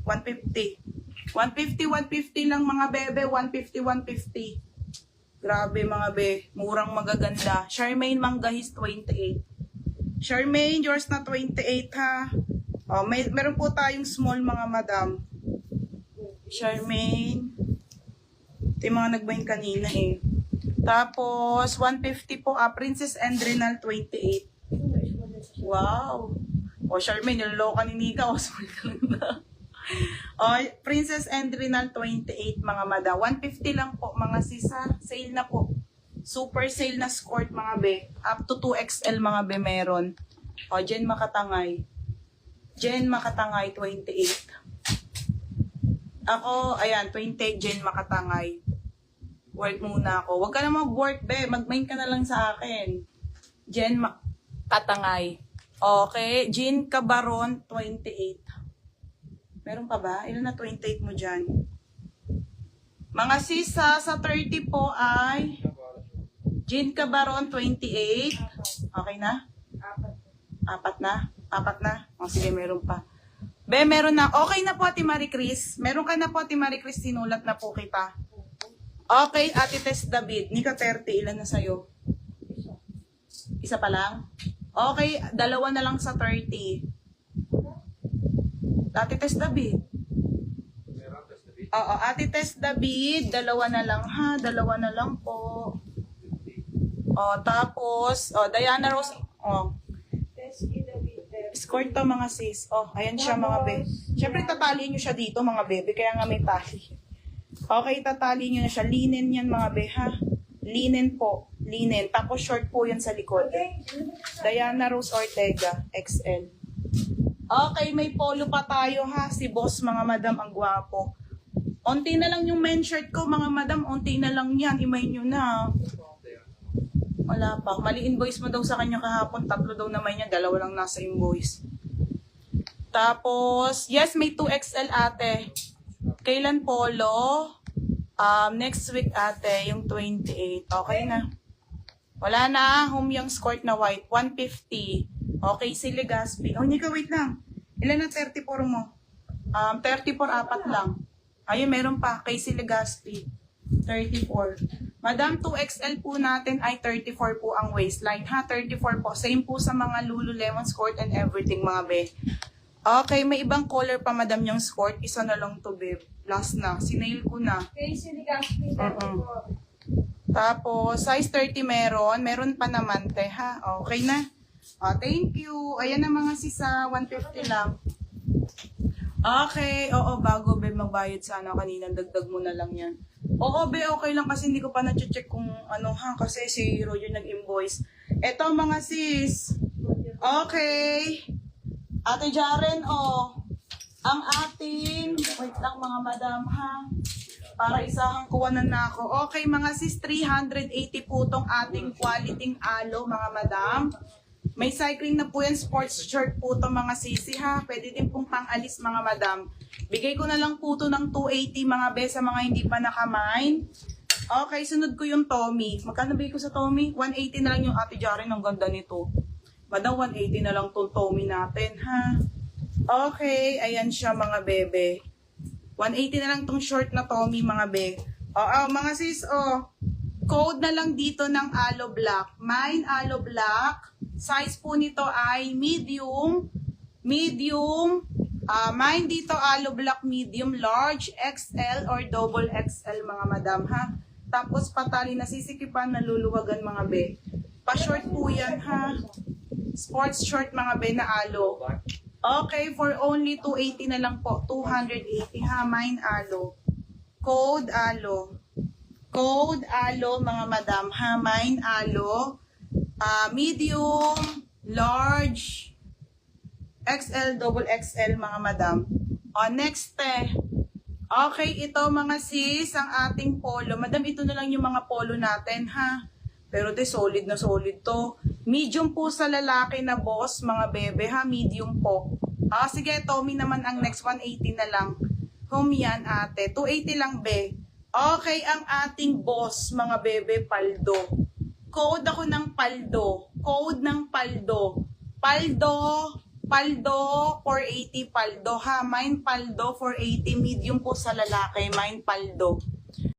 150. 150 lang mga bebe. 150, 150. Grabe mga be. Murang magaganda. Charmaine Manggahis, 28. Charmaine, yours na 28 ha. Oh, meron po tayong small mga madam. Charmaine. Ito yung mga nagbahin kanina eh. Tapos, 150 po, Princess Endrinal, 28. Wow. O, Charmaine, niloloka ni Nika. O, small ka na. O, Princess Endrinal, 28, mga madam. 150 lang po, mga sisa. Sale na po. Super sale na skirt, mga be. Up to 2XL, mga be, meron. O, Jen Makatangay. Jen Makatangay, 28. Ako, ayan, 28, Jen Makatangay. Work muna ako. Huwag ka na mag-work, be. Mag-main ka na lang sa akin. Jen Makatangay. Okay. Jean Cabaron, 28. Meron pa ba? Ilan na 28 mo dyan? Mga sisa sa 30 po ay Jean Cabaron, 28. Okay na? Apat na? Apat na? O, sige, meron pa. Be, meron na. Okay na po, Ate Marie Chris. Meron ka na po, Ate Marie Chris. Sinulat na po kita. Okay, Ate Tess David. Nika 30. Ilan na sa'yo? Isa pa lang? Okay, dalawa na lang sa 30. Ate Tess David. Oo, Ate Tess David. Dalawa na lang ha. Dalawa na lang po. O, tapos, Diana Rose. Escort to mga sis. Ayan siya mga be. Siyempre tataliin nyo siya dito mga bebe. Kaya nga may tali. Okay, tatali nyo na siya. Linen yan mga be, ha? Linen po. Linen. Tapos short po yan sa likod. Diana Rose Ortega, XL. Okay, may polo pa tayo, ha? Si boss, mga madam, ang gwapo. Unti na lang yung men shirt ko, mga madam. Unti na lang yan. Imay nyo na. Wala pa. Mali invoice mo daw sa kanya kahapon. 3 daw naman niya. 2 lang nasa invoice. Tapos, yes, may 2XL ate. Kailan polo? Next week ate, yung 28. Okay na. Wala na. Humyang skirt na white. 150. Okay, si Legaspi. Hindi ka, wait lang. Ilan na 34 mo? 34, 4 lang. Ayun, meron pa. Kay si Legaspi. 34. Madam, 2XL po natin ay 34 po ang waistline. Ha, 34 po. Same po sa mga Lululemon skirt and everything, mga be. Okay, may ibang color pa, madam, yung skirt. Isa na lang to, babe. Last na. Sinail ko na. Okay, sinigaspi na po. Tapos, size 30 meron. Meron pa naman, te, ha? Okay na. Thank you. Ayan na mga sisa. 150 lang. Okay. Oo, bago, babe, magbayad sana kanina. Dagdag mo na lang yan. Oo, be, okay lang kasi hindi ko pa na-check kung ano, ha? Kasi si Roger nag-invoice. Eto, mga sis. Okay. Ate Jaren, ang ating, wait lang mga madam ha, para isahang kuwanan na ako. Okay mga sis, 380 po tong ating quality alo mga madam. May cycling na po yan, sports shirt po tong mga sisi ha. Pwede din pong pang-alis mga madam. Bigay ko na lang po to ng 280 mga besa mga hindi pa nakamine. Okay, sunod ko yung Tommy. Magkano bigay ko sa Tommy? 180 na lang yung Ate Jaren, ang ganda nito. Madam, 180 na lang itong Tommy natin, ha? Okay, ayan siya mga bebe. 180 na lang itong short na Tommy, mga be. Mga sis, code na lang dito ng Alo Black. Mine Alo Black. Size po nito ay medium. Mine dito Alo Black medium, large, XL or double XL, mga madam, ha? Tapos patali na sisikipan, naluluwagan, mga be. Pa-short po yan, ha? Sports short, mga be, na alo. Okay, for only 280 na lang po. 280 ha, mine alo. Code alo. Code alo, mga madam ha, mine alo. Medium, large, XL, double XL, mga madam. Next okay, ito mga sis, ang ating polo. Madam, ito na lang yung mga polo natin ha. Pero solid na solid to. Medium po sa lalaki na boss, mga bebe ha. Medium po. Sige, Tommy naman ang next 180 na lang. Home yan ate. 280 lang be. Okay, ang ating boss, mga bebe, paldo. Code ako ng paldo. Code ng paldo. Paldo Paldo, 480 paldo ha. Mine paldo, 480. Medium po sa lalaki. Mine paldo.